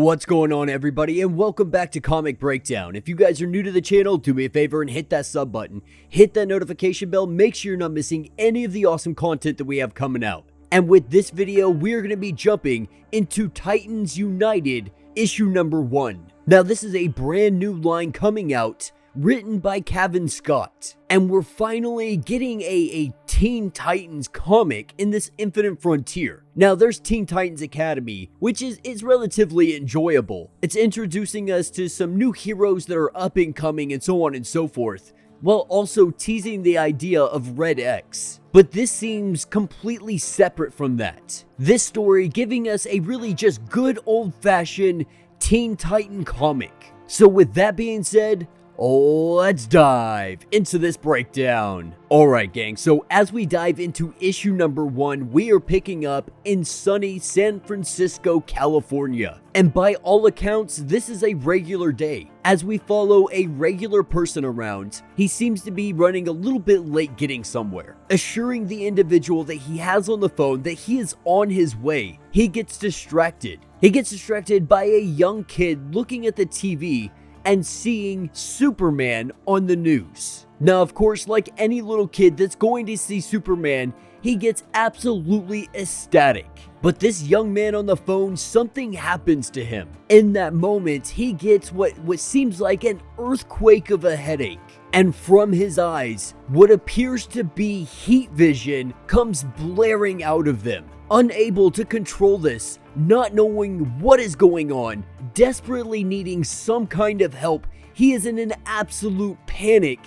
What's going on, everybody, and welcome back to Comic Breakdown. If you guys are new to the channel, do me a favor and hit that sub button, hit that notification bell, make sure you're not missing any of the awesome content that we have coming out. And with this video, we're going to be jumping into Titans United issue number 1. Now, this is a brand new line coming out, written by Kevin Scott, and we're finally getting a Teen Titans comic in this Infinite Frontier. Now, there's Teen Titans Academy, which is relatively enjoyable. It's introducing us to some new heroes that are up and coming and so on and so forth, while also teasing the idea of Red X. But this seems completely separate from that. This story giving us a really just good old-fashioned Teen Titan comic. So with that being said, let's dive into this breakdown. Alright gang, so as we dive into issue number 1, we are picking up in sunny San Francisco, California. And by all accounts, this is a regular day. As we follow a regular person around, he seems to be running a little bit late getting somewhere. Assuring the individual that he has on the phone that he is on his way, he gets distracted. He gets distracted by a young kid looking at the TV and seeing Superman on the news. Now, of course, like any little kid that's going to see Superman, he gets absolutely ecstatic. But this young man on the phone, something happens to him. In that moment, he gets what seems like an earthquake of a headache. And from his eyes, what appears to be heat vision comes blaring out of them. Unable to control this, not knowing what is going on, desperately needing some kind of help, he is in an absolute panic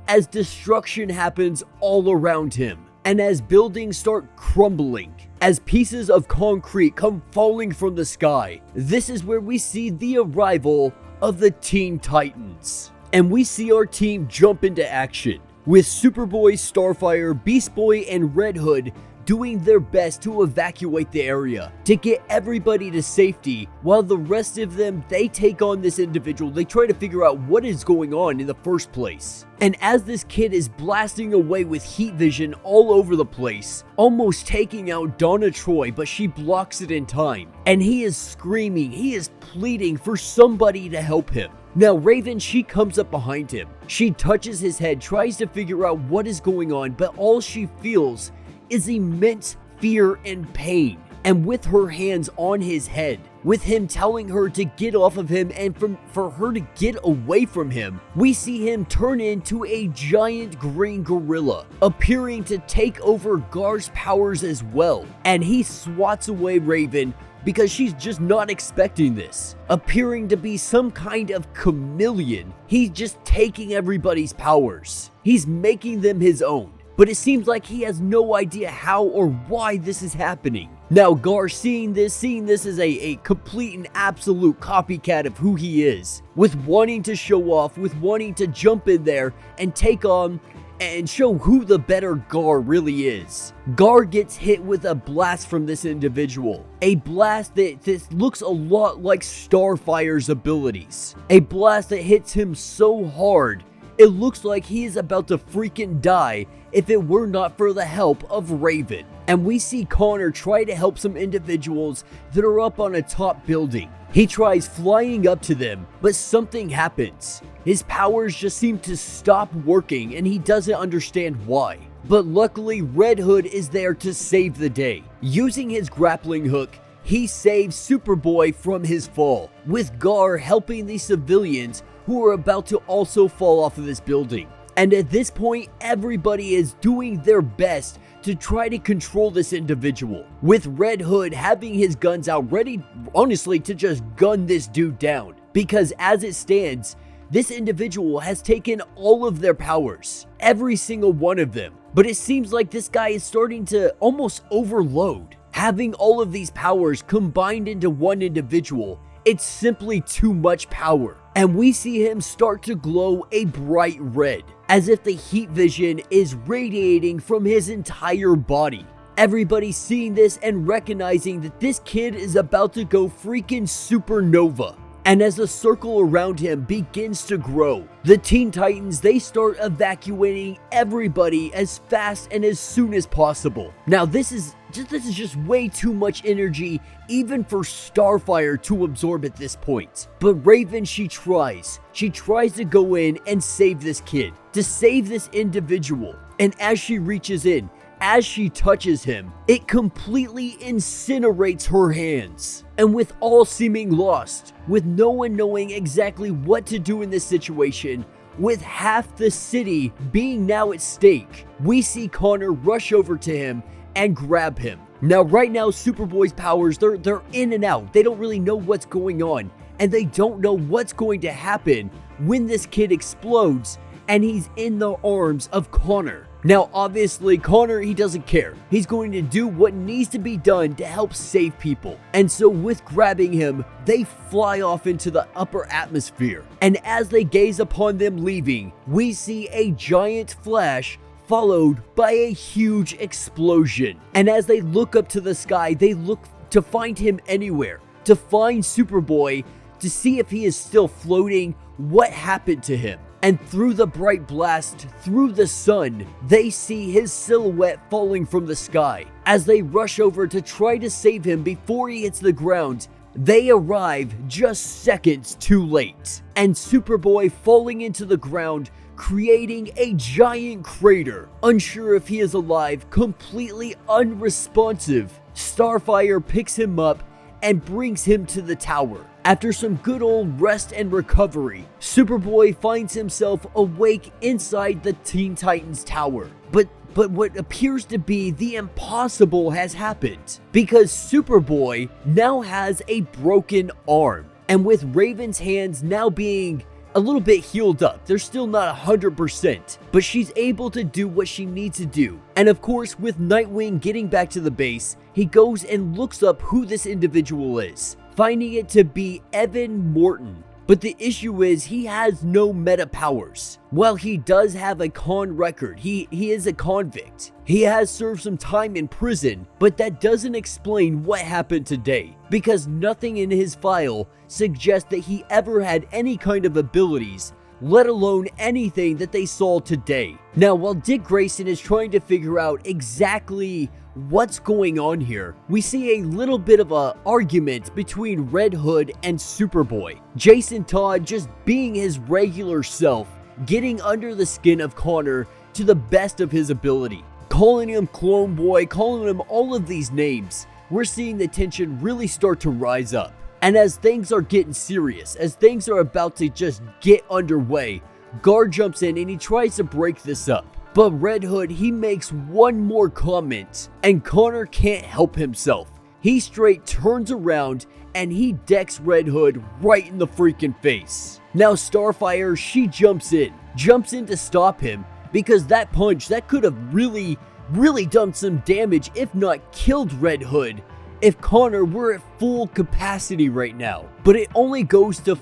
as destruction happens all around him. And as buildings start crumbling, as pieces of concrete come falling from the sky, this is where we see the arrival of the Teen Titans. And we see our team jump into action, with Superboy, Starfire, Beast Boy, and Red Hood doing their best to evacuate the area, to get everybody to safety, while the rest of them, they take on this individual. They try to figure out what is going on in the first place. And as this kid is blasting away with heat vision all over the place, almost taking out Donna Troy, but she blocks it in time. And he is screaming, he is pleading for somebody to help him. Now Raven, she comes up behind him. She touches his head, tries to figure out what is going on, but all she feels is immense fear and pain. And with her hands on his head, with him telling her to get off of him and for her to get away from him, we see him turn into a giant green gorilla, appearing to take over Gar's powers as well. And he swats away Raven because she's just not expecting this. Appearing to be some kind of chameleon, he's just taking everybody's powers. He's making them his own. But it seems like he has no idea how or why this is happening. Now Gar, seeing this as a complete and absolute copycat of who he is, with wanting to show off, with wanting to jump in there and take on and show who the better Gar really is. Gar gets hit with a blast from this individual. A blast that looks a lot like Starfire's abilities. A blast that hits him so hard, it looks like he is about to freaking die if it were not for the help of Raven. And we see Connor try to help some individuals that are up on a top building. He tries flying up to them, but something happens. His powers just seem to stop working and he doesn't understand why. But luckily, Red Hood is there to save the day. Using his grappling hook, he saves Superboy from his fall, with Gar helping the civilians who are about to also fall off of this building. And at this point, everybody is doing their best to try to control this individual, with Red Hood having his guns out ready, honestly, to just gun this dude down. Because as it stands, this individual has taken all of their powers, every single one of them. But it seems like this guy is starting to almost overload. Having all of these powers combined into one individual, it's simply too much power. And we see him start to glow a bright red, as if the heat vision is radiating from his entire body. Everybody seeing this and recognizing that this kid is about to go freaking supernova. And as the circle around him begins to grow, the Teen Titans, they start evacuating everybody as fast and as soon as possible. Now this is just way too much energy even for Starfire to absorb at this point. But Raven, she tries to go in and save this kid, to save this individual. And as she reaches in, as she touches him, it completely incinerates her hands. And with all seeming lost, with no one knowing exactly what to do in this situation, with half the city being now at stake, we see Connor rush over to him and grab him. Now right now, Superboy's powers, they're in and out. They don't really know what's going on, and they don't know what's going to happen when this kid explodes and he's in the arms of Connor. Now obviously Connor, he doesn't care. He's going to do what needs to be done to help save people. And so with grabbing him, they fly off into the upper atmosphere. And as they gaze upon them leaving, we see a giant flash followed by a huge explosion. And as they look up to the sky, they look to find him anywhere, to find Superboy, to see if he is still floating, what happened to him. And through the bright blast, through the sun, they see his silhouette falling from the sky. As they rush over to try to save him before he hits the ground, they arrive just seconds too late. And Superboy falling into the ground, creating a giant crater. Unsure if he is alive, completely unresponsive, Starfire picks him up and brings him to the tower. After some good old rest and recovery, Superboy finds himself awake inside the Teen Titans tower. But what appears to be the impossible has happened, because Superboy now has a broken arm. And with Raven's hands now being a little bit healed up, they're still not 100%, but she's able to do what she needs to do. And of course, with Nightwing getting back to the base, he goes and looks up who this individual is, finding it to be Evan Morton. But the issue is he has no meta powers. While he does have a con record, he is a convict. He has served some time in prison, but that doesn't explain what happened today, because nothing in his file suggests that he ever had any kind of abilities, let alone anything that they saw today. Now, while Dick Grayson is trying to figure out exactly what's going on here, we see a little bit of an argument between Red Hood and Superboy. Jason Todd just being his regular self, getting under the skin of Connor to the best of his ability, calling him Clone Boy, calling him all of these names. We're seeing the tension really start to rise up. And as things are getting serious, as things are about to just get underway, Guard jumps in and he tries to break this up. But Red Hood, he makes one more comment, and Connor can't help himself. He straight turns around and he decks Red Hood right in the freaking face. Now Starfire, she jumps in to stop him, because that punch, that could have really done some damage, if not killed Red Hood, if Connor were at full capacity right now. But it only goes to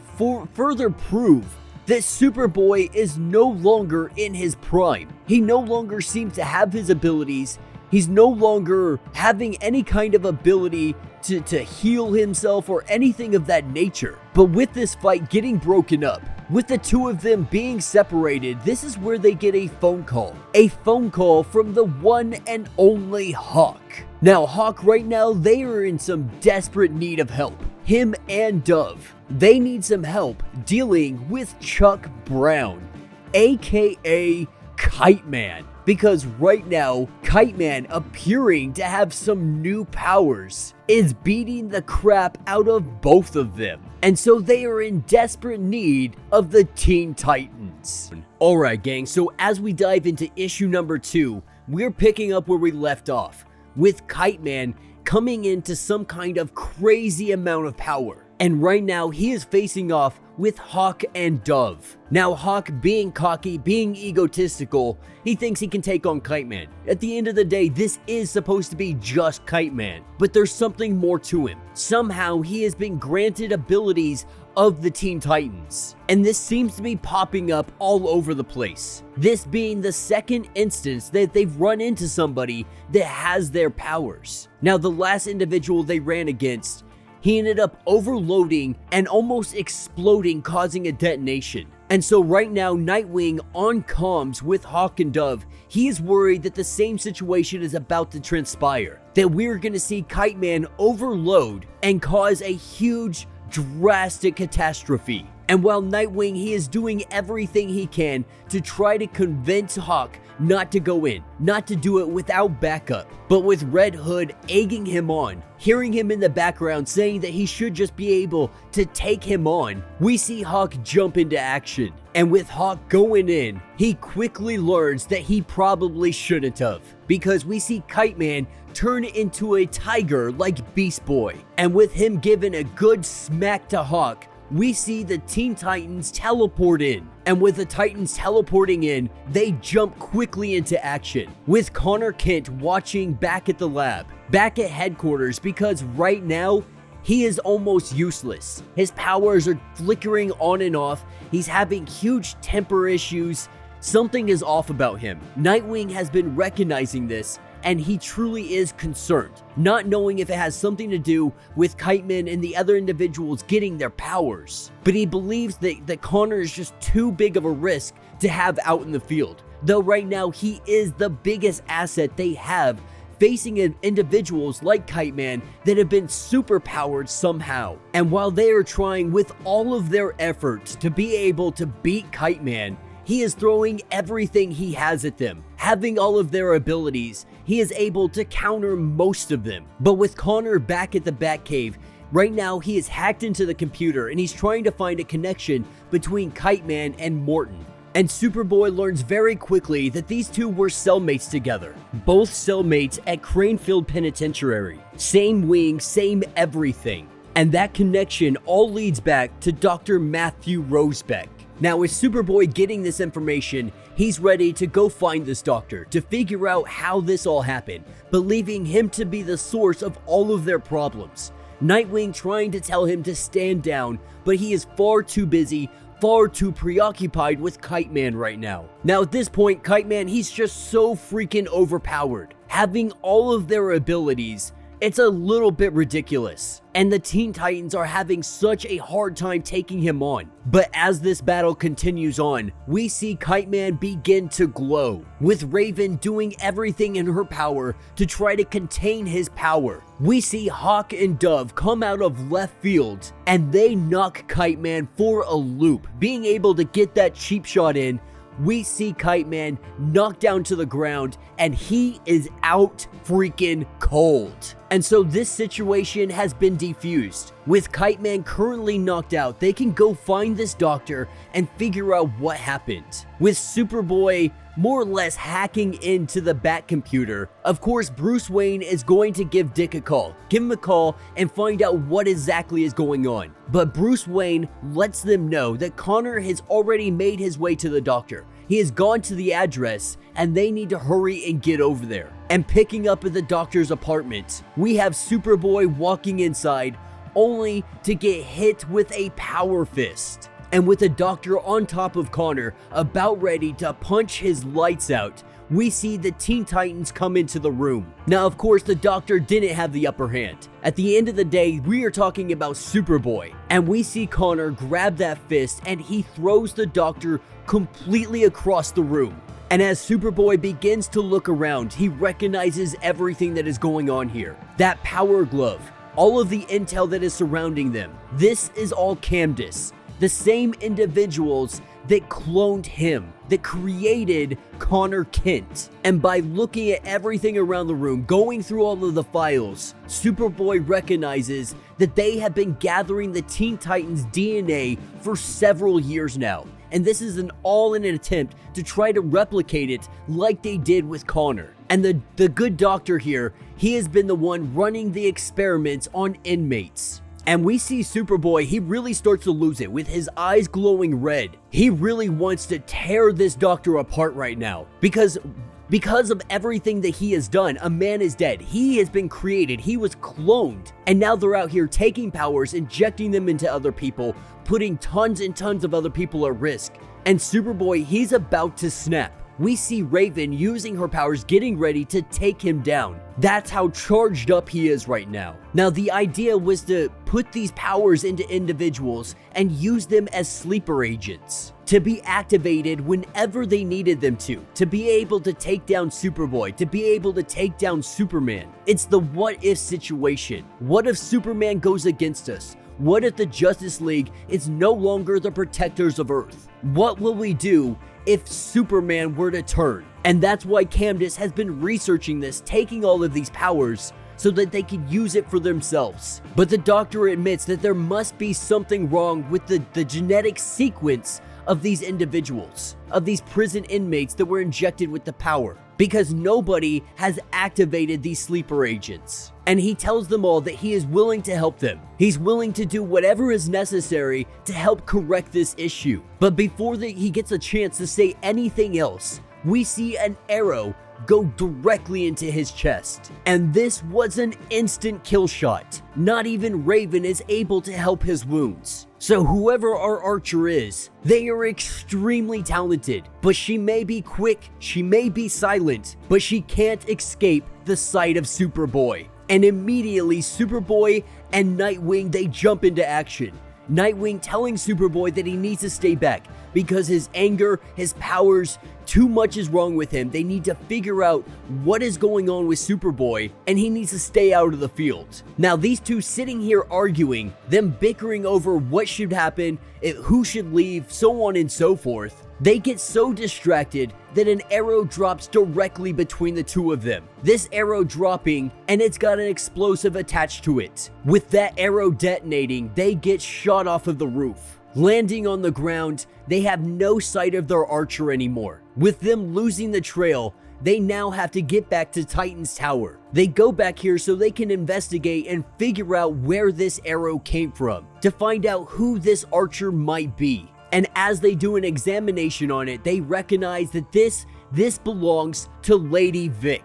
further prove that Superboy is no longer in his prime. He no longer seems to have his abilities. He's no longer having any kind of ability to heal himself or anything of that nature. But with this fight getting broken up, with the two of them being separated, this is where they get a phone call. A phone call from the one and only Hawk. Now Hawk right now, they are in some desperate need of help. Him and Dove, they need some help dealing with Chuck Brown, aka Kite Man. Because right now, Kite Man, appearing to have some new powers, is beating the crap out of both of them. And so they are in desperate need of the Teen Titans. Alright gang, so as we dive into issue number 2, we're picking up where we left off, with Kite Man coming into some kind of crazy amount of power. And right now, he is facing off with Hawk and Dove. Now, Hawk, being cocky, being egotistical, he thinks he can take on Kite Man. At the end of the day, this is supposed to be just Kite Man, but there's something more to him. Somehow, he has been granted abilities of the Teen Titans, and this seems to be popping up all over the place. This being the second instance that they've run into somebody that has their powers. Now, the last individual they ran against, he ended up overloading and almost exploding, causing a detonation. And so right now, Nightwing on comms with Hawk and Dove, he is worried that the same situation is about to transpire, that we're going to see Kite Man overload and cause a huge, drastic catastrophe. And while Nightwing, he is doing everything he can to try to convince Hawk not to go in, not to do it without backup, but with Red Hood egging him on, hearing him in the background saying that he should just be able to take him on, we see Hawk jump into action. And with Hawk going in, he quickly learns that he probably shouldn't have, because we see Kite Man turn into a tiger like Beast Boy. And with him giving a good smack to Hawk, we see the Teen Titans teleport in. And with the Titans teleporting in, they jump quickly into action, with Connor Kent watching back at the lab, back at headquarters, because right now, he is almost useless. His powers are flickering on and off, he's having huge temper issues, something is off about him. Nightwing has been recognizing this, and he truly is concerned, not knowing if it has something to do with Kite Man and the other individuals getting their powers. But he believes that Connor is just too big of a risk to have out in the field, though right now he is the biggest asset they have, facing individuals like Kite Man that have been super powered somehow. And while they are trying with all of their efforts to be able to beat Kite Man, he is throwing everything he has at them. Having all of their abilities, he is able to counter most of them. But with Connor back at the Batcave, right now he is hacked into the computer and he's trying to find a connection between Kite Man and Morton. And Superboy learns very quickly that these two were cellmates together. Both cellmates at Cranefield Penitentiary. Same wing, same everything. And that connection all leads back to Dr. Matthew Rosebeck. Now, with Superboy getting this information, he's ready to go find this doctor to figure out how this all happened, believing him to be the source of all of their problems. Nightwing trying to tell him to stand down, but he is far too busy, far too preoccupied with Kite Man right now. Now at this point, Kite Man, he's just so freaking overpowered. Having all of their abilities, it's a little bit ridiculous. And the Teen Titans are having such a hard time taking him on. But as this battle continues on, we see Kite Man begin to glow, with Raven doing everything in her power to try to contain his power. We see Hawk and Dove come out of left field, and they knock Kite Man for a loop, being able to get that cheap shot in. We see Kite Man knocked down to the ground, and he is out freaking cold. And so this situation has been defused. With Kite Man currently knocked out, they can go find this doctor and figure out what happened. With Superboy more or less hacking into the Bat computer, of course Bruce Wayne is going to give Dick a call. Give him a call and find out what exactly is going on. But Bruce Wayne lets them know that Connor has already made his way to the doctor. He has gone to the address and they need to hurry and get over there. And picking up at the doctor's apartment, we have Superboy walking inside only to get hit with a power fist. And with the doctor on top of Connor, about ready to punch his lights out, we see the Teen Titans come into the room. Now, of course, the doctor didn't have the upper hand. At the end of the day, we are talking about Superboy. And we see Connor grab that fist and he throws the doctor completely across the room. And as Superboy begins to look around, he recognizes everything that is going on here. That power glove, all of the intel that is surrounding them. This is all Camdus. The same individuals that cloned him, that created Connor Kent. And by looking at everything around the room, going through all of the files, Superboy recognizes that they have been gathering the Teen Titans DNA for several years now. And this is all in an attempt to try to replicate it like they did with Connor. And the good doctor here, he has been the one running the experiments on inmates. And we see Superboy, he really starts to lose it with his eyes glowing red. He really wants to tear this doctor apart right now because of everything that he has done. A man is dead. He has been created. He was cloned. And now they're out here taking powers, injecting them into other people, putting tons and tons of other people at risk. And Superboy, he's about to snap. we see Raven using her powers, getting ready to take him down. That's how charged up he is right now. Now, the idea was to put these powers into individuals and use them as sleeper agents, to be activated whenever they needed them to be able to take down Superboy, to be able to take down Superman. It's the what if situation. What if Superman goes against us? What if the Justice League is no longer the protectors of Earth? What will we do if Superman were to turn? And that's why Candace has been researching this, taking all of these powers so that they could use it for themselves. But the Doctor admits that there must be something wrong with the genetic sequence of these individuals, of these prison inmates that were injected with the power, because nobody has activated these sleeper agents. And he tells them all that he is willing to help them. He's willing to do whatever is necessary to help correct this issue. But before he gets a chance to say anything else, we see an arrow go directly into his chest. And this was an instant kill shot. Not even Raven is able to help his wounds. So whoever our archer is, they are extremely talented, but she may be quick, she may be silent, but she can't escape the sight of Superboy. And immediately Superboy and Nightwing, they jump into action. Nightwing telling Superboy that he needs to stay back because his anger, his powers, too much is wrong with him. They need to figure out what is going on with Superboy, and he needs to stay out of the field. Now, these two sitting here arguing, them bickering over what should happen, who should leave, so on and so forth. They get so distracted that an arrow drops directly between the two of them. This arrow dropping, and it's got an explosive attached to it. With that arrow detonating, they get shot off of the roof. Landing on the ground, they have no sight of their archer anymore. With them losing the trail, they now have to get back to Titan's tower. They go back here so they can investigate and figure out where this arrow came from, to find out who this archer might be. And as they do an examination on it, they recognize that this belongs to Lady Vic,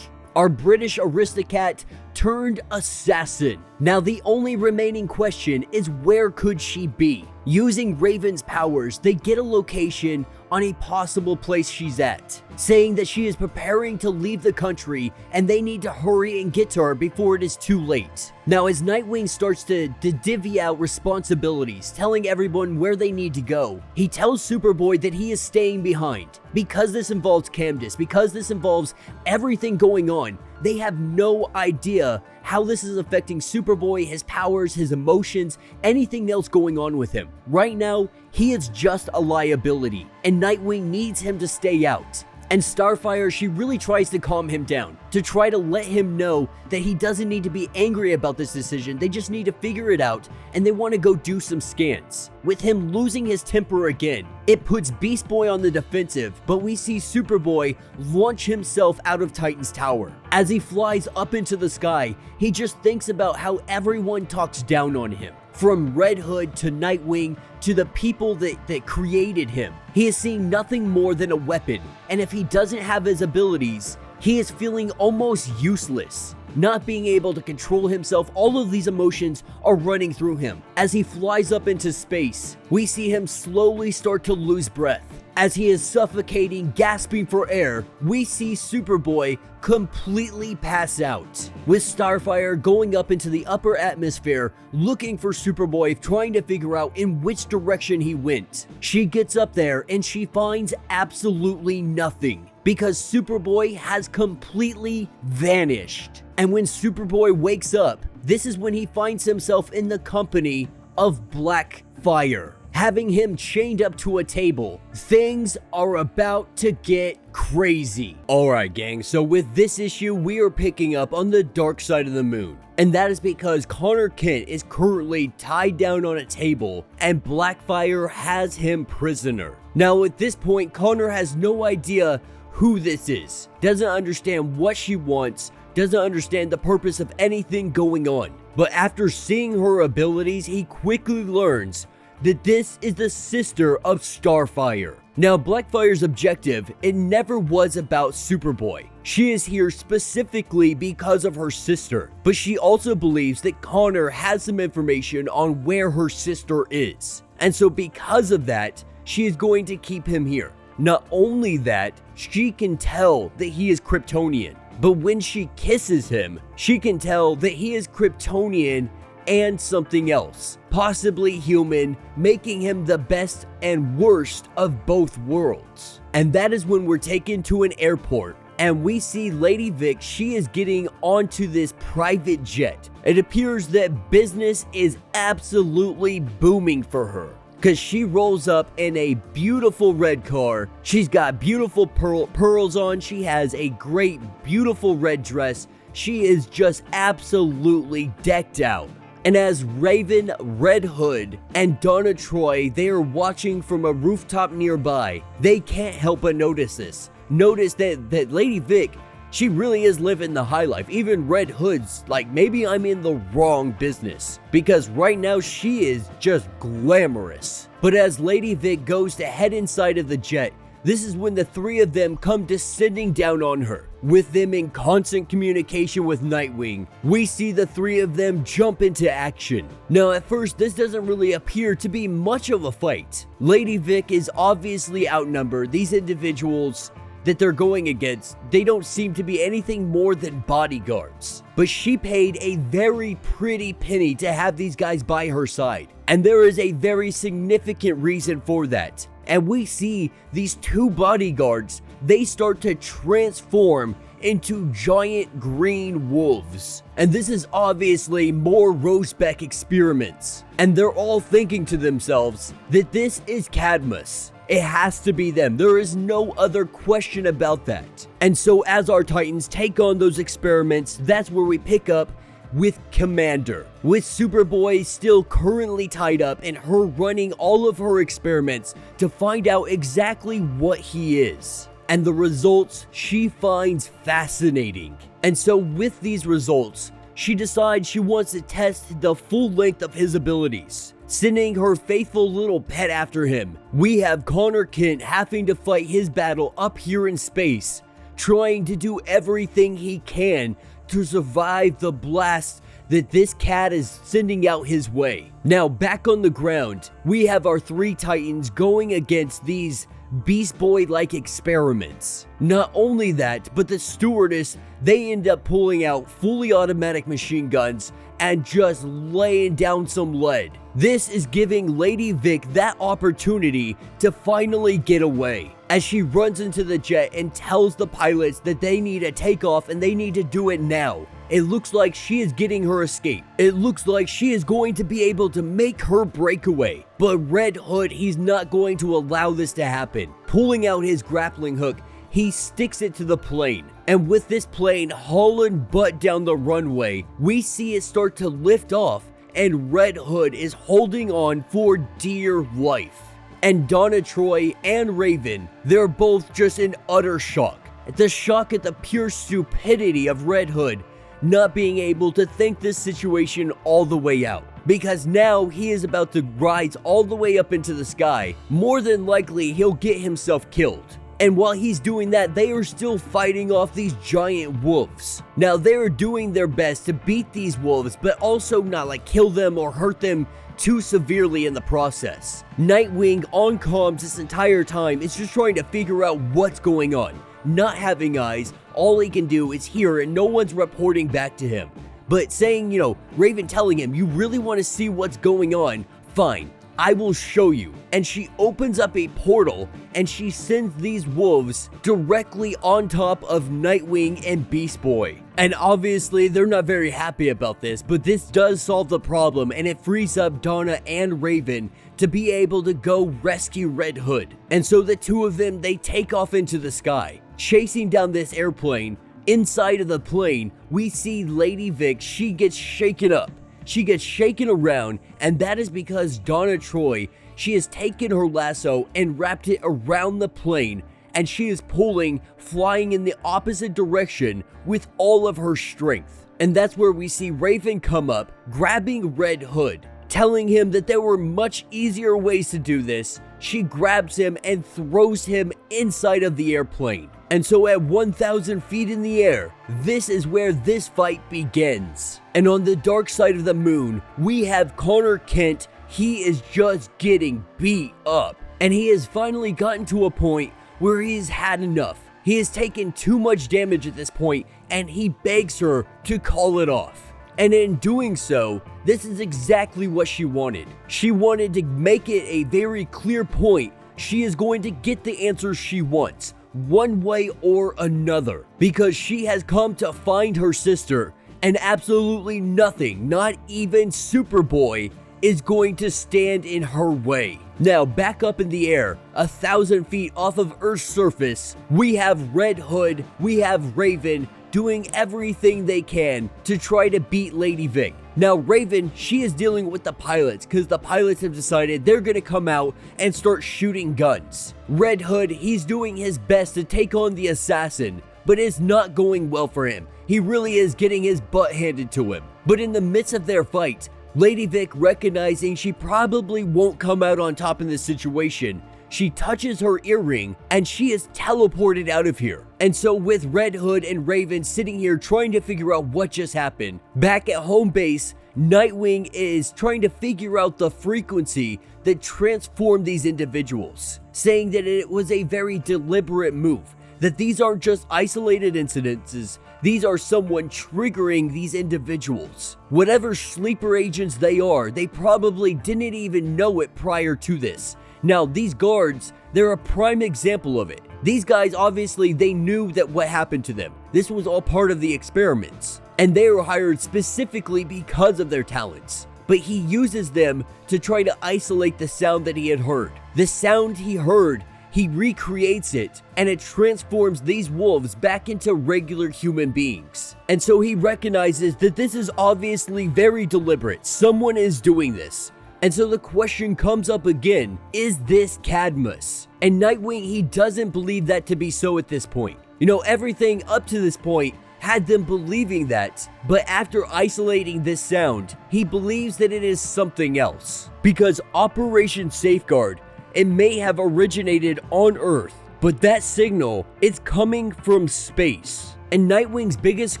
our British aristocrat turned assassin. Now, the only remaining question is, where could she be? Using Raven's powers, they get a location on a possible place she's at, saying that she is preparing to leave the country and they need to hurry and get to her before it is too late. Now, as Nightwing starts to divvy out responsibilities, telling everyone where they need to go, he tells Superboy that he is staying behind. Because this involves Candace, because this involves everything going on, they have no idea how this is affecting Superboy, his powers, his emotions, anything else going on with him. Right now, he is just a liability, and Nightwing needs him to stay out. And Starfire, she really tries to calm him down, to try to let him know that he doesn't need to be angry about this decision. They just need to figure it out, and they want to go do some scans. With him losing his temper again, it puts Beast Boy on the defensive, but we see Superboy launch himself out of Titan's tower. As he flies up into the sky, he just thinks about how everyone talks down on him. From Red Hood to Nightwing to the people that created him. He is seeing nothing more than a weapon, and if he doesn't have his abilities, he is feeling almost useless. Not being able to control himself, all of these emotions are running through him. As he flies up into space, we see him slowly start to lose breath. As he is suffocating, gasping for air, we see Superboy completely pass out, with Starfire going up into the upper atmosphere, looking for Superboy, trying to figure out in which direction he went. She gets up there and she finds absolutely nothing, because Superboy has completely vanished. And when Superboy wakes up, this is when he finds himself in the company of Blackfire, having him chained up to a table. Things are about to get crazy. Alright gang, so with this issue, we are picking up on the dark side of the moon. And that is because Connor Kent is currently tied down on a table and Blackfire has him prisoner. Now at this point, Connor has no idea who this is, doesn't understand what she wants, doesn't understand the purpose of anything going on. But after seeing her abilities, he quickly learns that this is the sister of Starfire. Now, Blackfire's objective, it never was about Superboy. She is here specifically because of her sister, but she also believes that Connor has some information on where her sister is. And so because of that, she is going to keep him here. Not only that, she can tell that he is Kryptonian. But when she kisses him, she can tell that he is Kryptonian and something else, possibly human, making him the best and worst of both worlds. And that is when we're taken to an airport and we see Lady Vic. She is getting onto this private jet. It appears that business is absolutely booming for her, because she rolls up in a beautiful red car. She's got beautiful pearls on. She has a great, beautiful red dress. She is just absolutely decked out. And as Raven, Red Hood, and Donna Troy, they are watching from a rooftop nearby, they can't help but notice this. Notice that Lady Vic, she really is living the high life. Even Red Hood's like, maybe I'm in the wrong business, because right now she is just glamorous. But as Lady Vic goes to head inside of the jet, this is when the three of them come descending down on her. With them in constant communication with Nightwing, we see the three of them jump into action. Now at first, this doesn't really appear to be much of a fight. Lady Vic is obviously outnumbered. These individuals that they're going against, they don't seem to be anything more than bodyguards. But she paid a very pretty penny to have these guys by her side. And there is a very significant reason for that. And we see these two bodyguards, they start to transform into giant green wolves. And this is obviously more Rosebeck experiments. And they're all thinking to themselves that this is Cadmus. It has to be them. There is no other question about that. And so as our Titans take on those experiments, that's where we pick up with Commander, with Superboy still currently tied up and her running all of her experiments to find out exactly what he is. And the results she finds fascinating. And so with these results, she decides she wants to test the full length of his abilities, sending her faithful little pet after him. We have Connor Kent having to fight his battle up here in space, trying to do everything he can to survive the blast that this cat is sending out his way. Now back on the ground, we have our three Titans going against these Beast Boy-like experiments. Not only that, but the stewardess, they end up pulling out fully automatic machine guns and just laying down some lead. This is giving Lady Vic that opportunity to finally get away, as she runs into the jet and tells the pilots that they need to take off and they need to do it now. It looks like she is getting her escape. It looks like she is going to be able to make her breakaway. But Red Hood, he's not going to allow this to happen. Pulling out his grappling hook, he sticks it to the plane. And with this plane hauling butt down the runway, we see it start to lift off, and Red Hood is holding on for dear life. And Donna Troy and Raven, they're both just in utter shock. The shock at the pure stupidity of Red Hood not being able to think this situation all the way out. Because now he is about to rise all the way up into the sky. More than likely, he'll get himself killed. And while he's doing that, they are still fighting off these giant wolves. Now, they're doing their best to beat these wolves, but also not like kill them or hurt them too severely in the process. Nightwing on comms this entire time is just trying to figure out what's going on. Not having eyes, all he can do is hear and no one's reporting back to him. But saying, Raven telling him, you really want to see what's going on? Fine, I will show you. And she opens up a portal and she sends these wolves directly on top of Nightwing and Beast Boy. And obviously they're not very happy about this, but this does solve the problem and it frees up Donna and Raven to be able to go rescue Red Hood. And so the two of them, they take off into the sky, chasing down this airplane. Inside of the plane, we see Lady Vic, she gets shaken up. She gets shaken around, and that is because Donna Troy, she has taken her lasso and wrapped it around the plane, and she is pulling, flying in the opposite direction with all of her strength. And that's where we see Raven come up, grabbing Red Hood, telling him that there were much easier ways to do this. She grabs him and throws him inside of the airplane. And so at 1,000 feet in the air, this is where this fight begins. And on the dark side of the moon, we have Connor Kent. He is just getting beat up. And he has finally gotten to a point where he has had enough. He has taken too much damage at this point, and he begs her to call it off. And in doing so, this is exactly what she wanted. She wanted to make it a very clear point she is going to get the answers she wants, one way or another, because she has come to find her sister, and absolutely nothing, not even Superboy, is going to stand in her way. Now, back up in the air, 1,000 feet off of Earth's surface, we have Red Hood, we have Raven, doing everything they can to try to beat Lady Vic. Now, Raven, she is dealing with the pilots because the pilots have decided they're going to come out and start shooting guns. Red Hood, he's doing his best to take on the assassin, but it's not going well for him. He really is getting his butt handed to him. But in the midst of their fight, Lady Vic, recognizing she probably won't come out on top in this situation, she touches her earring and she is teleported out of here. And so with Red Hood and Raven sitting here trying to figure out what just happened, back at home base, Nightwing is trying to figure out the frequency that transformed these individuals, saying that it was a very deliberate move, that these aren't just isolated incidences, these are someone triggering these individuals. Whatever sleeper agents they are, they probably didn't even know it prior to this. Now, these guards, they're a prime example of it. These guys, obviously, they knew that what happened to them. This was all part of the experiments, and they were hired specifically because of their talents. But he uses them to try to isolate the sound that he had heard. The sound he heard, he recreates it, and it transforms these wolves back into regular human beings. And so he recognizes that this is obviously very deliberate. Someone is doing this. And so the question comes up again, is this Cadmus? And Nightwing, he doesn't believe that to be so at this point. You know, everything up to this point had them believing that, but after isolating this sound, he believes that it is something else. Because Operation Safeguard, it may have originated on Earth, but that signal is coming from space. And Nightwing's biggest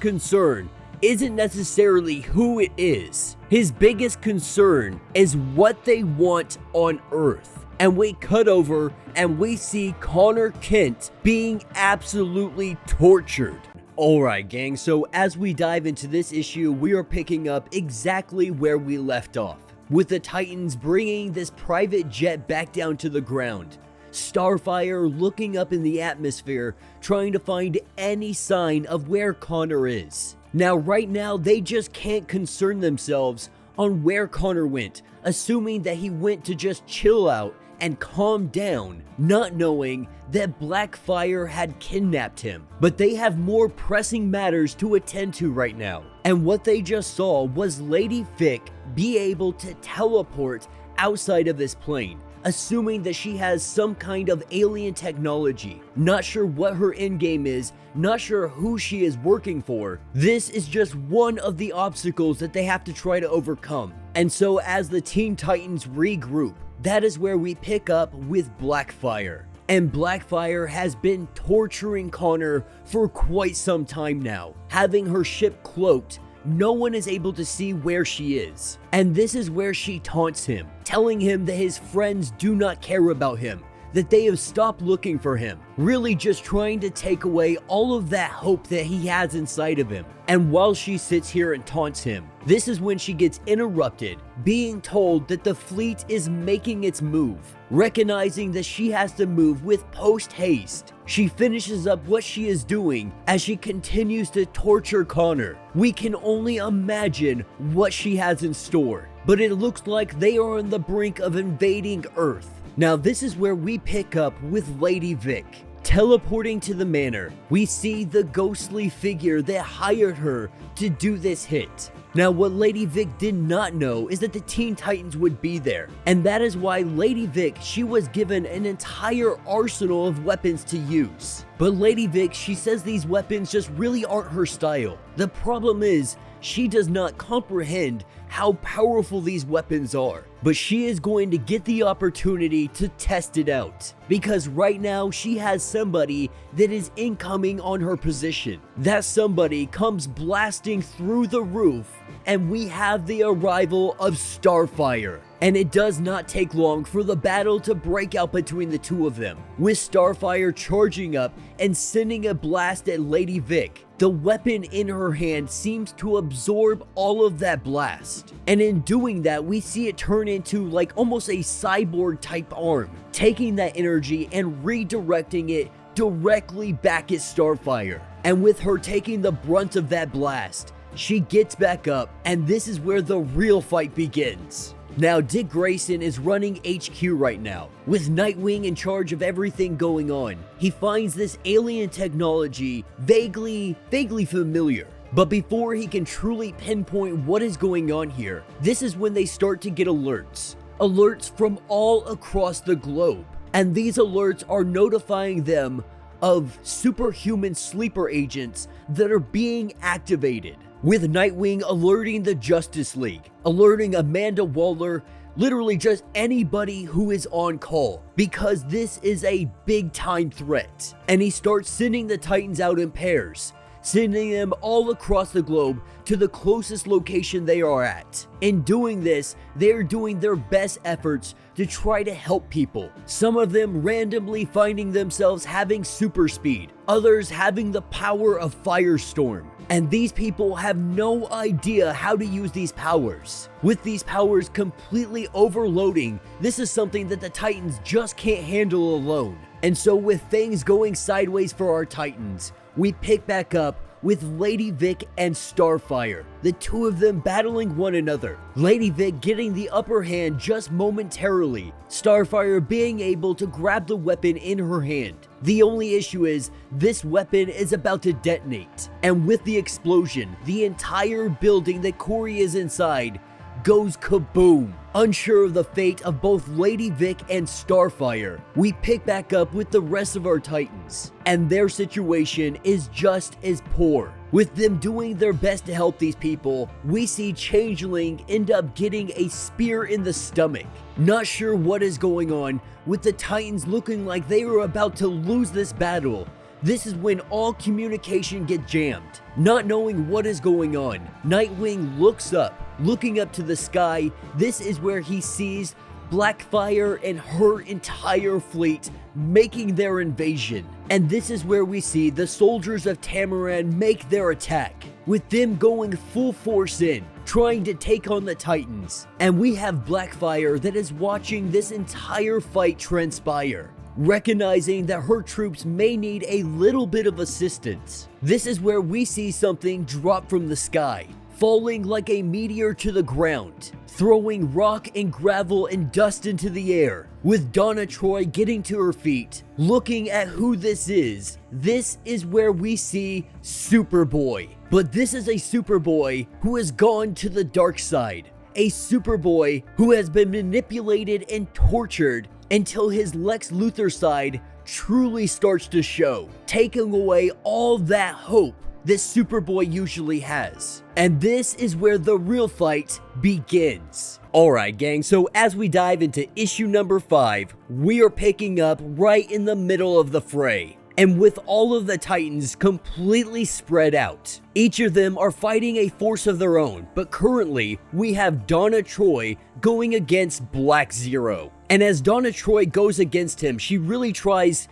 concern isn't necessarily who it is. His biggest concern is what they want on Earth. And we cut over and we see Connor Kent being absolutely tortured. Alright gang, so as we dive into this issue, we are picking up exactly where we left off, with the Titans bringing this private jet back down to the ground. Starfire looking up in the atmosphere, trying to find any sign of where Connor is. Now, right now, they just can't concern themselves on where Connor went, assuming that he went to just chill out and calm down, not knowing that Blackfire had kidnapped him. But they have more pressing matters to attend to right now. And what they just saw was Lady Vic be able to teleport outside of this plane, assuming that she has some kind of alien technology. Not sure what her endgame is, not sure who she is working for. This is just one of the obstacles that they have to try to overcome. And so as the Teen Titans regroup, that is where we pick up with Blackfire. And Blackfire has been torturing Connor for quite some time now, having her ship cloaked. No one is able to see where she is. And this is where she taunts him, telling him that his friends do not care about him, that they have stopped looking for him, really just trying to take away all of that hope that he has inside of him. And while she sits here and taunts him, this is when she gets interrupted, being told that the fleet is making its move. Recognizing that she has to move with post-haste, she finishes up what she is doing as she continues to torture Connor. We can only imagine what she has in store, but it looks like they are on the brink of invading Earth. Now this is where we pick up with Lady Vic. Teleporting to the manor, we see the ghostly figure that hired her to do this hit. Now what Lady Vic did not know is that the Teen Titans would be there, and that is why Lady Vic, she was given an entire arsenal of weapons to use. But Lady Vic, she says these weapons just really aren't her style. The problem is, She does not comprehend how powerful these weapons are, but she is going to get the opportunity to test it out, because right now she has somebody that is incoming on her position. That somebody comes blasting through the roof, and we have the arrival of Starfire. And it does not take long for the battle to break out between the two of them, with Starfire charging up and sending a blast at Lady Vic. The weapon in her hand seems to absorb all of that blast, and in doing that we see it turn into like almost a cyborg type arm, taking that energy and redirecting it directly back at Starfire. And with her taking the brunt of that blast, she gets back up, and this is where the real fight begins. Now, Dick Grayson is running HQ right now, with Nightwing in charge of everything going on. He finds this alien technology vaguely familiar. But before he can truly pinpoint what is going on here, this is when they start to get alerts. Alerts from all across the globe. And these alerts are notifying them of superhuman sleeper agents that are being activated, with Nightwing alerting the Justice League, alerting Amanda Waller, literally just anybody who is on call, because this is a big time threat. And he starts sending the Titans out in pairs, sending them all across the globe to the closest location they are at. In doing this, they are doing their best efforts to try to help people. Some of them randomly finding themselves having super speed, others having the power of Firestorm. And these people have no idea how to use these powers. With these powers completely overloading, this is something that the Titans just can't handle alone. And so with things going sideways for our Titans, we pick back up with Lady Vic and Starfire, the two of them battling one another. Lady Vic getting the upper hand just momentarily, Starfire being able to grab the weapon in her hand. The only issue is, this weapon is about to detonate, and with the explosion, the entire building that Corey is inside goes kaboom. Unsure of the fate of both Lady Vic and Starfire, we pick back up with the rest of our Titans, and their situation is just as poor. With them doing their best to help these people, we see Changeling end up getting a spear in the stomach. Not sure what is going on, with the Titans looking like they are about to lose this battle. This is when all communication gets jammed. Not knowing what is going on, Nightwing looks up. Looking up to the sky, this is where he sees Blackfire and her entire fleet making their invasion. And this is where we see the soldiers of Tamaran make their attack, with them going full force in, trying to take on the Titans. And we have Blackfire that is watching this entire fight transpire, recognizing that her troops may need a little bit of assistance. This is where we see something drop from the sky, falling like a meteor to the ground, throwing rock and gravel and dust into the air, with Donna Troy getting to her feet, looking at who this is. This is where we see Superboy. But this is a Superboy who has gone to the dark side. A Superboy who has been manipulated and tortured until his Lex Luthor side truly starts to show, taking away all that hope this Superboy usually has. And this is where the real fight begins. Alright gang, so as we dive into issue number 5, we are picking up right in the middle of the fray. And with all of the Titans completely spread out, each of them are fighting a force of their own, but currently we have Donna Troy going against Black Zero. And as Donna Troy goes against him, she really tries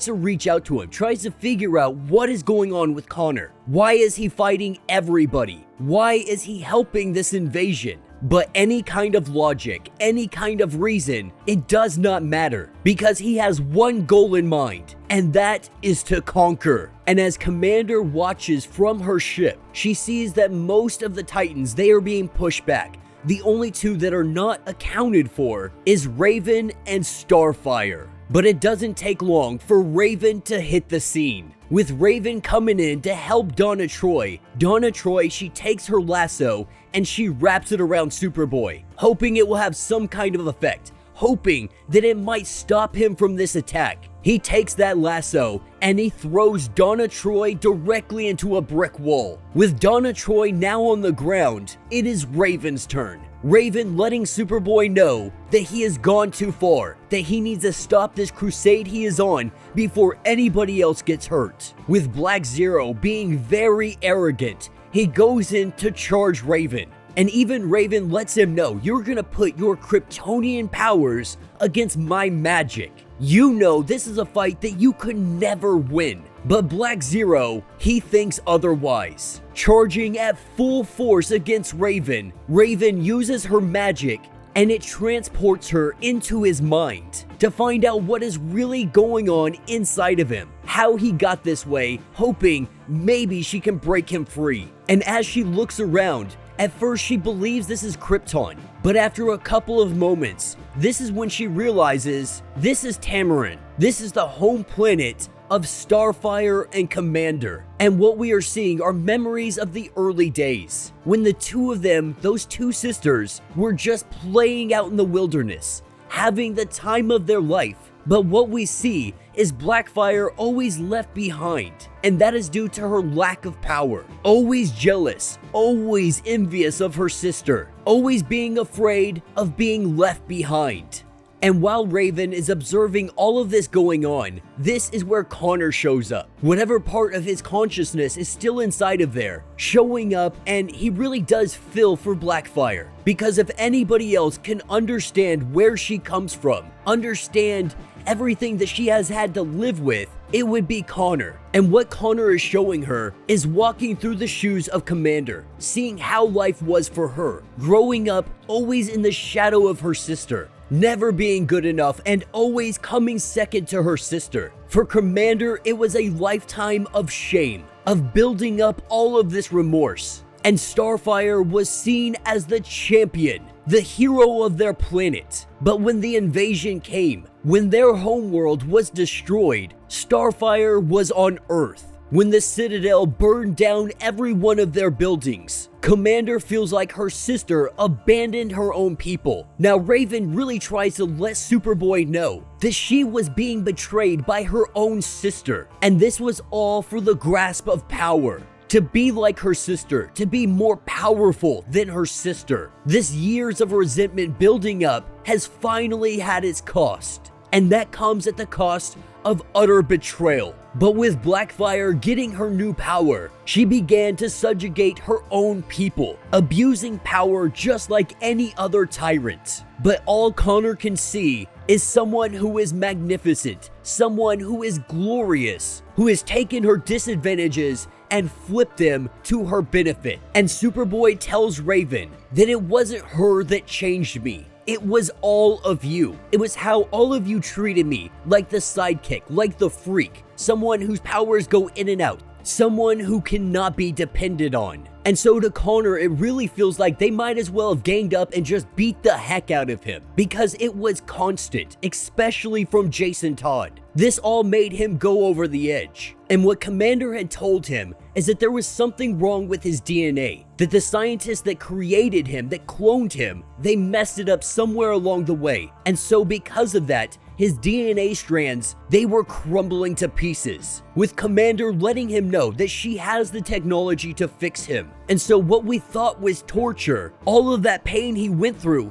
to reach out to him, tries to figure out what is going on with Connor. Why is he fighting everybody? Why is he helping this invasion? But any kind of logic, any kind of reason, it does not matter, because he has one goal in mind, and that is to conquer. And as Commander watches from her ship, she sees that most of the Titans, they are being pushed back. The only two that are not accounted for is Raven and Starfire. But it doesn't take long for Raven to hit the scene, with Raven coming in to help Donna Troy. Donna Troy, she takes her lasso and she wraps it around Superboy, hoping it will have some kind of effect, hoping that it might stop him from this attack. He takes that lasso and he throws Donna Troy directly into a brick wall. With Donna Troy now on the ground, it is Raven's turn. Raven letting Superboy know that he has gone too far, that he needs to stop this crusade he is on before anybody else gets hurt. With Black Zero being very arrogant, he goes in to charge Raven. And even Raven lets him know, you're gonna put your Kryptonian powers against my magic. You know this is a fight that you could never win. But Black Zero, he thinks otherwise. Charging at full force against Raven, Raven uses her magic and it transports her into his mind to find out what is really going on inside of him, how he got this way, hoping maybe she can break him free. And as she looks around, at first she believes this is Krypton, but after a couple of moments, this is when she realizes this is Tamaran. This is the home planet of Starfire and Commander. And what we are seeing are memories of the early days, when the two of them, those two sisters, were just playing out in the wilderness, having the time of their life. But what we see is Blackfire always left behind, and that is due to her lack of power. Always jealous, always envious of her sister, always being afraid of being left behind. And while Raven is observing all of this going on, this is where Connor shows up. Whatever part of his consciousness is still inside of there, showing up, and he really does feel for Blackfire. Because if anybody else can understand where she comes from, understand everything that she has had to live with, it would be Connor. And what Connor is showing her is walking through the shoes of Commander, seeing how life was for her, growing up always in the shadow of her sister, never being good enough and always coming second to her sister. For Commander, it was a lifetime of shame, of building up all of this remorse. And Starfire was seen as the champion, the hero of their planet. But when the invasion came, when their homeworld was destroyed, Starfire was on Earth. When the Citadel burned down every one of their buildings, Commander feels like her sister abandoned her own people. Now Raven really tries to let Superboy know that she was being betrayed by her own sister, and this was all for the grasp of power. To be like her sister, to be more powerful than her sister. This years of resentment building up has finally had its cost, and that comes at the cost of utter betrayal. But with Blackfire getting her new power, she began to subjugate her own people, abusing power just like any other tyrant. But all Connor can see is someone who is magnificent, someone who is glorious, who has taken her disadvantages and flipped them to her benefit. And Superboy tells Raven that it wasn't her that changed me. It was all of you. It was how all of you treated me, like the sidekick, like the freak, someone whose powers go in and out, someone who cannot be depended on. And so to Connor, it really feels like they might as well have ganged up and just beat the heck out of him, because it was constant, especially from Jason Todd. This all made him go over the edge. And what Commander had told him is that there was something wrong with his DNA, that the scientists that created him, that cloned him, they messed it up somewhere along the way. And so because of that, his DNA strands, they were crumbling to pieces, with Commander letting him know that she has the technology to fix him. And so what we thought was torture, all of that pain he went through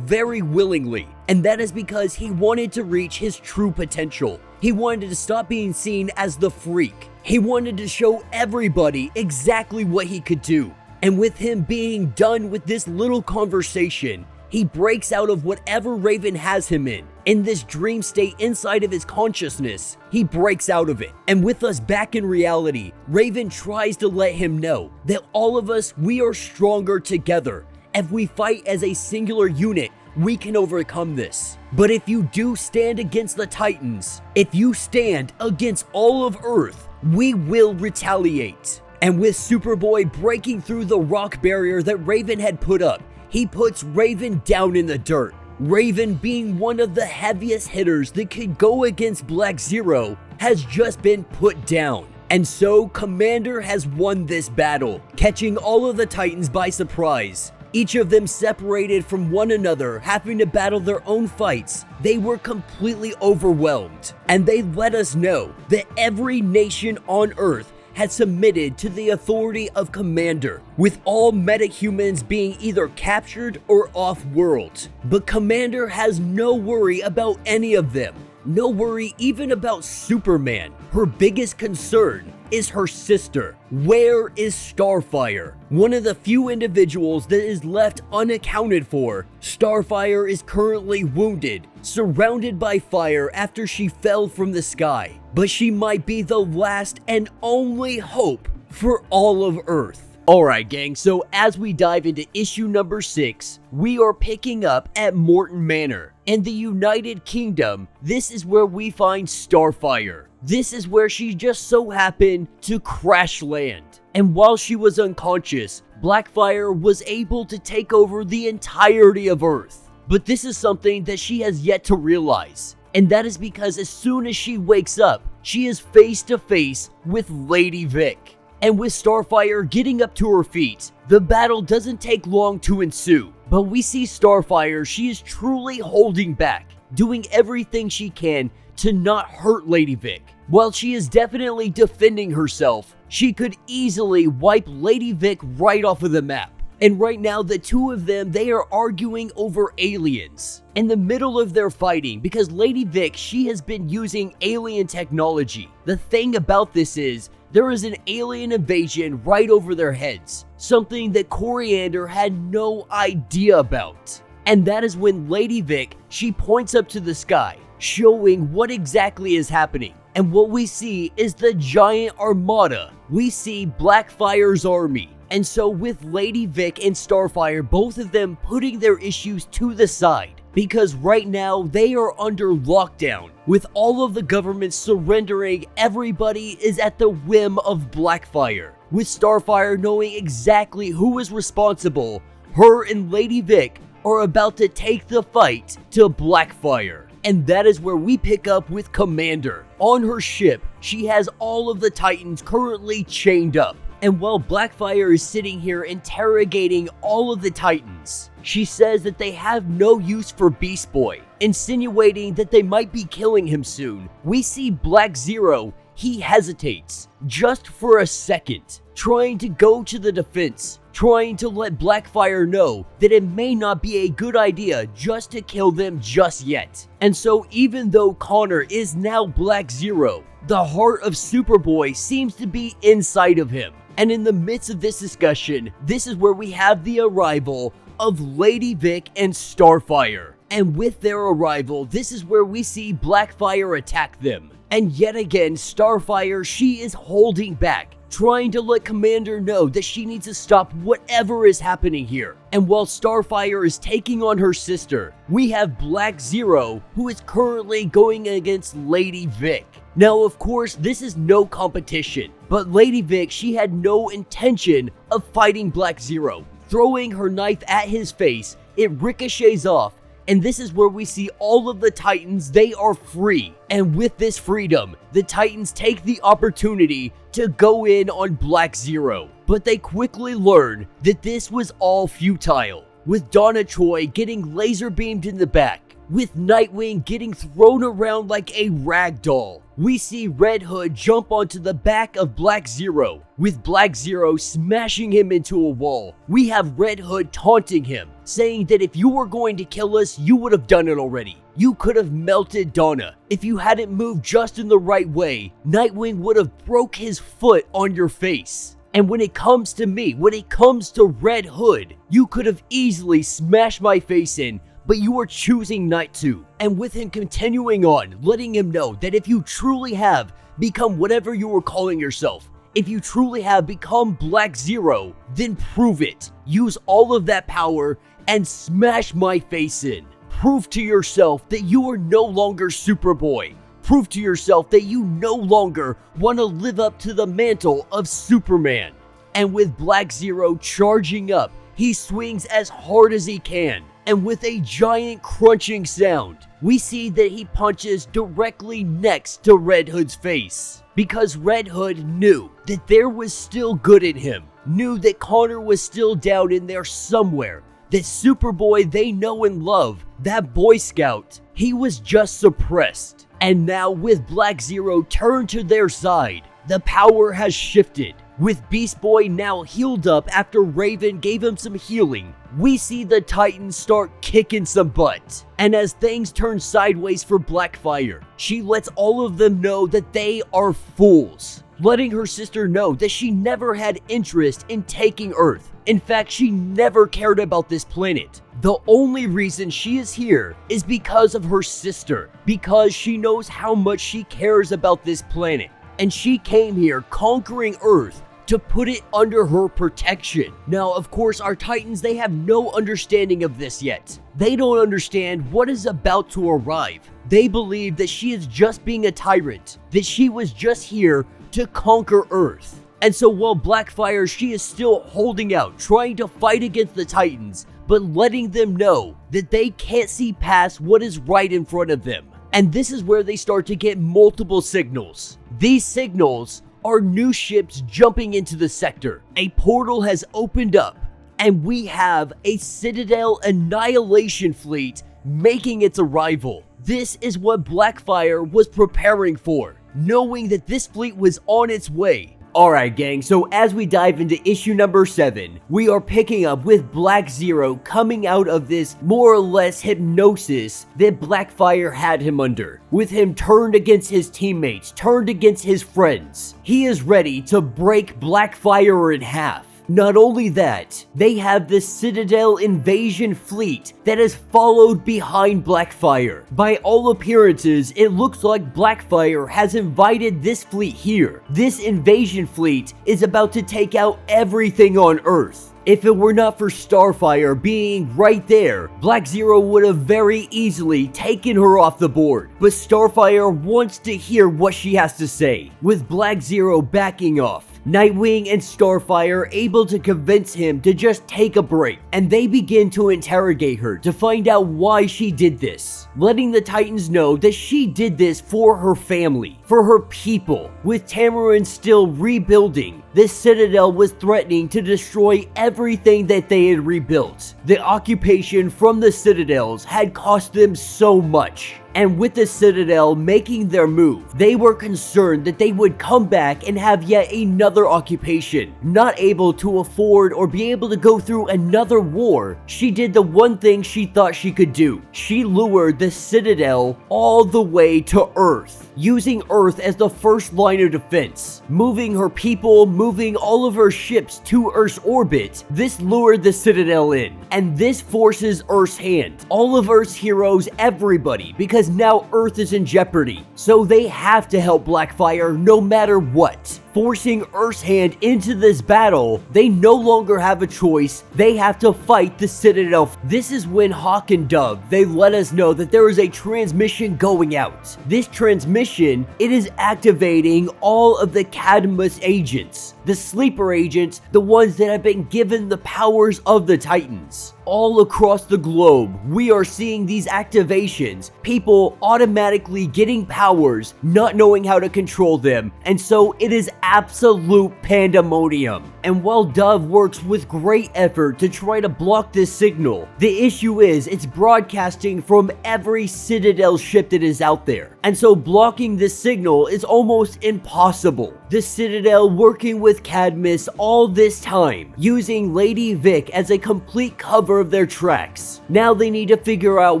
very willingly. And that is because he wanted to reach his true potential. He wanted to stop being seen as the freak. He wanted to show everybody exactly what he could do. And with him being done with this little conversation, he breaks out of whatever Raven has him in this dream state inside of his consciousness. He breaks out of it. And with us back in reality, Raven tries to let him know that all of us, we are stronger together. If we fight as a singular unit, we can overcome this. But if you do stand against the Titans, if you stand against all of Earth, we will retaliate. And with Superboy breaking through the rock barrier that Raven had put up, he puts Raven down in the dirt. Raven, being one of the heaviest hitters that could go against Black Zero, has just been put down. And so Commander has won this battle, catching all of the Titans by surprise. Each of them separated from one another, having to battle their own fights. They were completely overwhelmed, and they let us know that every nation on Earth had submitted to the authority of Commander, with all metahumans being either captured or off-world. But Commander has no worry about any of them. No worry even about Superman. Her biggest concern is her sister. Where is Starfire? One of the few individuals that is left unaccounted for. Starfire is currently wounded, surrounded by fire after she fell from the sky. But she might be the last and only hope for all of Earth. Alright gang, so as we dive into issue number 6, we are picking up at Morton Manor. In the United Kingdom, this is where we find Starfire. This is where she just so happened to crash land. And while she was unconscious, Blackfire was able to take over the entirety of Earth. But this is something that she has yet to realize. And that is because as soon as she wakes up, she is face to face with Lady Vic. And with Starfire getting up to her feet, the battle doesn't take long to ensue. But we see Starfire, she is truly holding back, doing everything she can to not hurt Lady Vic. While she is definitely defending herself, she could easily wipe Lady Vic right off of the map. And right now, the two of them, they are arguing over aliens. In the middle of their fighting, because Lady Vic, she has been using alien technology. The thing about this is, there is an alien invasion right over their heads. Something that Coriander had no idea about. And that is when Lady Vic, she points up to the sky, showing what exactly is happening. And what we see is the giant armada. We see Blackfire's army. And so with Lady Vic and Starfire, both of them putting their issues to the side, because right now they are under lockdown. With all of the government surrendering, everybody is at the whim of Blackfire. With Starfire knowing exactly who is responsible, her and Lady Vic are about to take the fight to Blackfire. And that is where we pick up with Commander. On her ship, she has all of the Titans currently chained up. And while Blackfire is sitting here interrogating all of the Titans, she says that they have no use for Beast Boy, insinuating that they might be killing him soon. We see Black Zero, he hesitates, just for a second, trying to go to the defense, trying to let Blackfire know that it may not be a good idea just to kill them just yet. And so even though Connor is now Black Zero, the heart of Superboy seems to be inside of him. And in the midst of this discussion, this is where we have the arrival of Lady Vic and Starfire. And with their arrival, this is where we see Blackfire attack them. And yet again, Starfire, she is holding back, trying to let Commander know that she needs to stop whatever is happening here. And while Starfire is taking on her sister, we have Black Zero, who is currently going against Lady Vic. Now, of course, this is no competition, but Lady Vic, she had no intention of fighting Black Zero. Throwing her knife at his face, it ricochets off, and this is where we see all of the Titans, they are free. And with this freedom, the Titans take the opportunity to go in on Black Zero. But they quickly learn that this was all futile, with Donna Troy getting laser beamed in the back, with Nightwing getting thrown around like a rag doll. We see Red Hood jump onto the back of Black Zero, with Black Zero smashing him into a wall. We have Red Hood taunting him, saying that if you were going to kill us, you would have done it already. You could have melted Donna. If you hadn't moved just in the right way, Nightwing would have broke his foot on your face. And when it comes to me, when it comes to Red Hood, you could have easily smashed my face in, but you are choosing not to. And with him continuing on, letting him know that if you truly have become whatever you were calling yourself, if you truly have become Black Zero, then prove it. Use all of that power and smash my face in. Prove to yourself that you are no longer Superboy. Prove to yourself that you no longer want to live up to the mantle of Superman. And with Black Zero charging up, he swings as hard as he can. And with a giant crunching sound, we see that he punches directly next to Red Hood's face. Because Red Hood knew that there was still good in him. knew that Connor was still down in there somewhere, that Superboy they know and love, that Boy Scout, he was just suppressed. And now with Black Zero turned to their side, the power has shifted. With Beast Boy now healed up after Raven gave him some healing, we see the Titans start kicking some butt. And as things turn sideways for Blackfire, she lets all of them know that they are fools, letting her sister know that she never had interest in taking Earth. In fact, she never cared about this planet. The only reason she is here is because of her sister, because she knows how much she cares about this planet. And she came here conquering Earth to put it under her protection. Now, of course, our Titans, they have no understanding of this yet. They don't understand what is about to arrive. They believe that she is just being a tyrant, that she was just here to conquer Earth. And so while Blackfire, she is still holding out, trying to fight against the Titans, but letting them know that they can't see past what is right in front of them. And this is where they start to get multiple signals. These signals are new ships jumping into the sector. A portal has opened up, and we have a Citadel Annihilation fleet making its arrival. This is what Blackfire was preparing for, knowing that this fleet was on its way. Alright gang, so as we dive into issue number 7, we are picking up with Black Zero coming out of this more or less hypnosis that Blackfire had him under. With him turned against his teammates, turned against his friends. He is ready to break Blackfire in half. Not only that, they have the Citadel invasion fleet that is followed behind Blackfire. By all appearances, it looks like Blackfire has invited this fleet here. This invasion fleet is about to take out everything on Earth. If it were not for Starfire being right there, Black Zero would have very easily taken her off the board. But Starfire wants to hear what she has to say. With Black Zero backing off, Nightwing and Starfire able to convince him to just take a break, and they begin to interrogate her to find out why she did this, letting the Titans know that she did this for her family, for her people. With Tamarin still rebuilding, this Citadel was threatening to destroy everything that they had rebuilt. The occupation from the Citadels had cost them so much. And with the Citadel making their move, they were concerned that they would come back and have yet another occupation. Not able to afford or be able to go through another war, she did the one thing she thought she could do. She lured the Citadel all the way to Earth, using Earth as the first line of defense. Moving her people, moving all of her ships to Earth's orbit, this lured the Citadel in. And this forces Earth's hand. All of Earth's heroes, everybody, because now Earth is in jeopardy. So they have to help Blackfire no matter what. Forcing Earth's hand into this battle, they no longer have a choice. They have to fight the Citadel. This is when Hawk and Dove, they let us know that there is a transmission going out. This transmission, it is activating all of the Cadmus agents. The sleeper agents, the ones that have been given the powers of the Titans. All across the globe, we are seeing these activations, people automatically getting powers, not knowing how to control them, and so it is absolute pandemonium. And while Dove works with great effort to try to block this signal, the issue is it's broadcasting from every Citadel ship that is out there, and so blocking this signal is almost impossible. The Citadel working with Cadmus all this time, using Lady Vic as a complete cover of their tracks. Now they need to figure out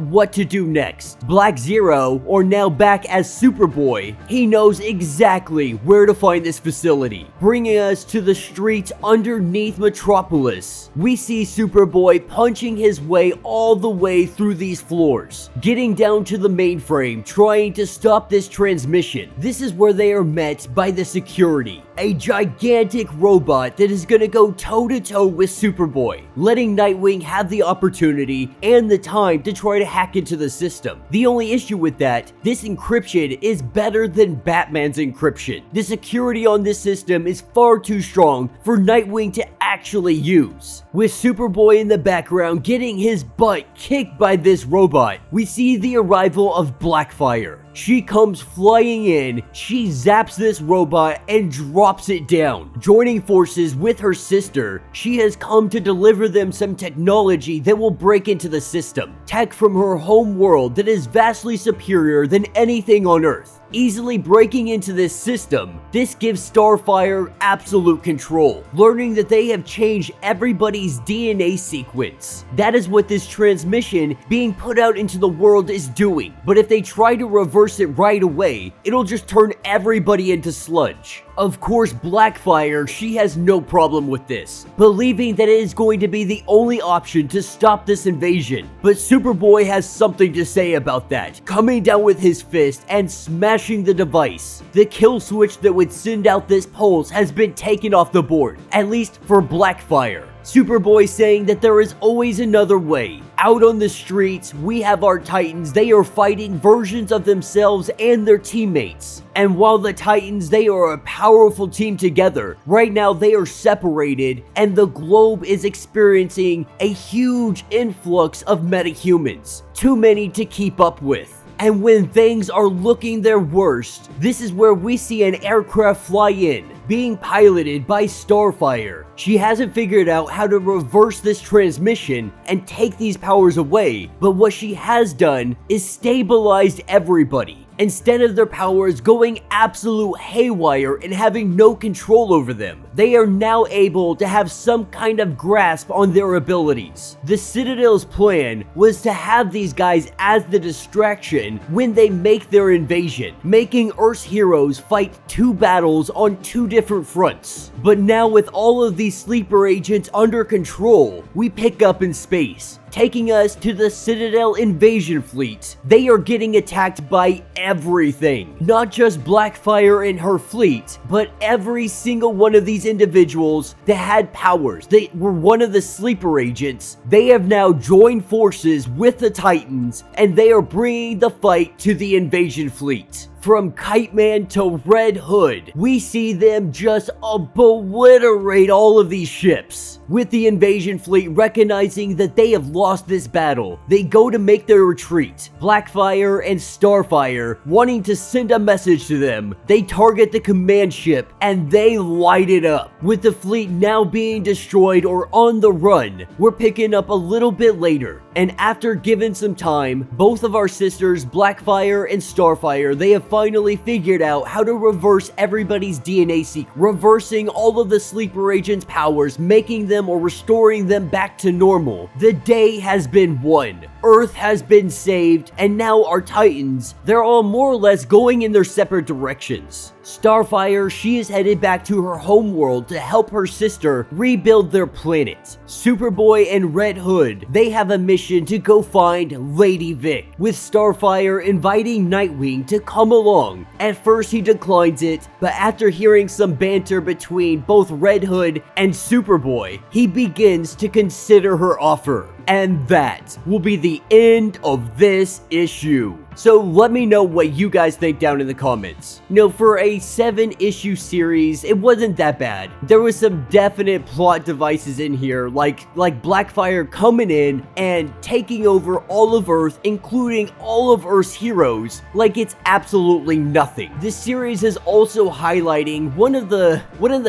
what to do next. Black Zero, or now back as Superboy, he knows exactly where to find this facility. Bringing us to the streets underneath Metropolis, we see Superboy punching his way all the way through these floors, getting down to the mainframe, trying to stop this transmission. This is where they are met by the security, a gigantic robot that is gonna go toe-to-toe with Superboy, letting Nightwing have the opportunity and the time to try to hack into the system. The only issue with that, this encryption is better than Batman's encryption. The security on this system is far too strong for Nightwing to actually use. With Superboy in the background getting his butt kicked by this robot, we see the arrival of Blackfire. She comes flying in, she zaps this robot and drops it down. Joining forces with her sister, she has come to deliver them some technology that will break into the system. Tech from her home world that is vastly superior than anything on Earth. Easily breaking into this system, this gives Starfire absolute control, learning that they have changed everybody's DNA sequence. That is what this transmission being put out into the world is doing. But if they try to reverse it right away, it'll just turn everybody into sludge. Of course, Blackfire, she has no problem with this, believing that it is going to be the only option to stop this invasion. But Superboy has something to say about that, coming down with his fist and smashing the device. The kill switch that would send out this pulse has been taken off the board, at least for Blackfire. Superboy saying that there is always another way. Out on the streets, we have our Titans. They are fighting versions of themselves and their teammates. And while the Titans, they are a powerful team together, right now they are separated and the globe is experiencing a huge influx of metahumans. Too many to keep up with. And when things are looking their worst, this is where we see an aircraft fly in, being piloted by Starfire. She hasn't figured out how to reverse this transmission and take these powers away, but what she has done is stabilized everybody. Instead of their powers going absolute haywire and having no control over them, they are now able to have some kind of grasp on their abilities. The Citadel's plan was to have these guys as the distraction when they make their invasion, making Earth's heroes fight two battles on two different fronts. But now with all of these sleeper agents under control, we pick up in space, taking us to the Citadel invasion fleet. They are getting attacked by everything. Not just Blackfire and her fleet, but every single one of these individuals that had powers. They were one of the sleeper agents. They have now joined forces with the Titans, and they are bringing the fight to the invasion fleet. From Kite Man to Red Hood, we see them just obliterate all of these ships. With the invasion fleet recognizing that they have lost this battle, they go to make their retreat. Blackfire and Starfire wanting to send a message to them, they target the command ship and they light it up. With the fleet now being destroyed or on the run, we're picking up a little bit later. And after given some time, both of our sisters, Blackfire and Starfire, they have finally figured out how to reverse everybody's DNA sequence, reversing all of the sleeper agents' powers, making them or restoring them back to normal. The day has been won. Earth has been saved, and now our Titans, they're all more or less going in their separate directions. Starfire, she is headed back to her home world to help her sister rebuild their planet. Superboy and Red Hood, they have a mission to go find Lady Vic, with Starfire inviting Nightwing to come along. At first he declines it, but after hearing some banter between both Red Hood and Superboy, he begins to consider her offer. And that will be the end of this issue. So let me know what you guys think down in the comments. You know, for a 7-issue series, it wasn't that bad. There was some definite plot devices in here, like Blackfire coming in and taking over all of Earth, including all of Earth's heroes, like it's absolutely nothing. This series is also highlighting one of the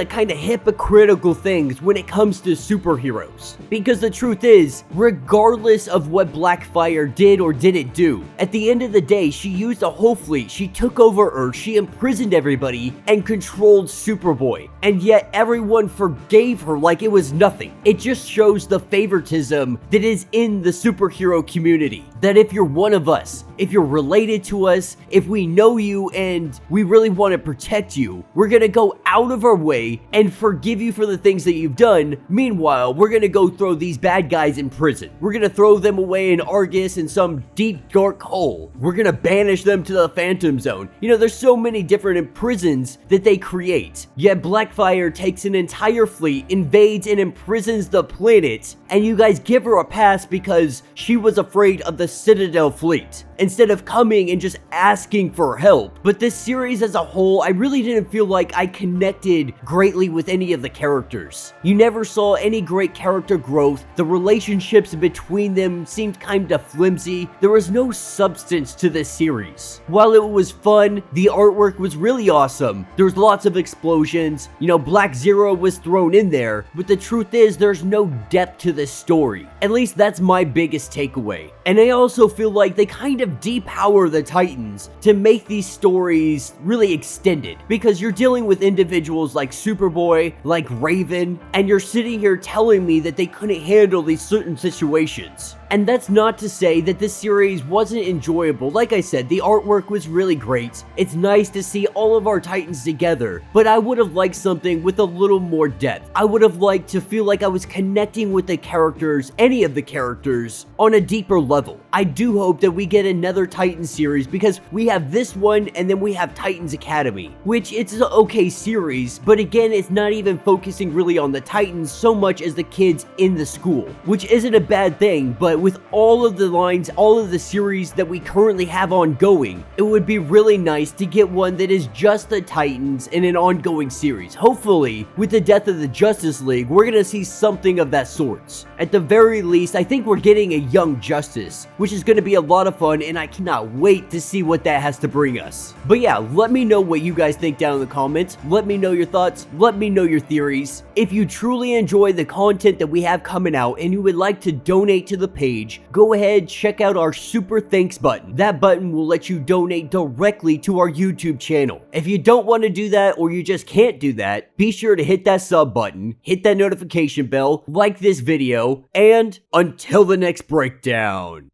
kind of hypocritical things when it comes to superheroes. Because the truth is, regardless of what Blackfire did or didn't do, at the end of the day, she used a whole fleet, she took over Earth, she imprisoned everybody, and controlled Superboy. And yet everyone forgave her like it was nothing. It just shows the favoritism that is in the superhero community. That if you're one of us, if you're related to us, if we know you and we really want to protect you, we're gonna go out of our way and forgive you for the things that you've done. Meanwhile, we're gonna go throw these bad guys in prison. We're gonna throw them away in Argus in some deep dark hole. We're gonna banish them to the Phantom Zone. You know, there's so many different prisons that they create. Yet Blackfire takes an entire fleet, invades and imprisons the planet, and you guys give her a pass because she was afraid of the Citadel fleet. And instead of coming and just asking for help. But this series as a whole, I really didn't feel like I connected greatly with any of the characters. You never saw any great character growth. The relationships between them seemed kinda flimsy. There was no substance to this series. While it was fun, the artwork was really awesome. There was lots of explosions. You know, Black Zero was thrown in there, but the truth is there's no depth to this story. At least that's my biggest takeaway. And I also feel like they kind of depower the Titans to make these stories really extended, because you're dealing with individuals like Superboy, like Raven, and you're sitting here telling me that they couldn't handle these certain situations. And that's not to say that this series wasn't enjoyable. Like I said, the artwork was really great. It's nice to see all of our Titans together, but I would have liked something with a little more depth. I would have liked to feel like I was connecting with the characters, any of the characters, on a deeper level. I do hope that we get another Titan series, because we have this one and then we have Titans Academy, which it's an okay series, but again, it's not even focusing really on the Titans so much as the kids in the school, which isn't a bad thing. But with all of the lines, all of the series that we currently have ongoing, it would be really nice to get one that is just the Titans in an ongoing series. Hopefully, with the death of the Justice League, we're gonna see something of that sort. At the very least, I think we're getting a Young Justice, which is gonna be a lot of fun, and I cannot wait to see what that has to bring us. But yeah, let me know what you guys think down in the comments. Let me know your thoughts. Let me know your theories. If you truly enjoy the content that we have coming out and you would like to donate to the page, go ahead, check out our super thanks button. That button will let you donate directly to our YouTube channel. If you don't want to do that, or you just can't do that, be sure to hit that sub button, hit that notification bell, like this video, and until the next breakdown.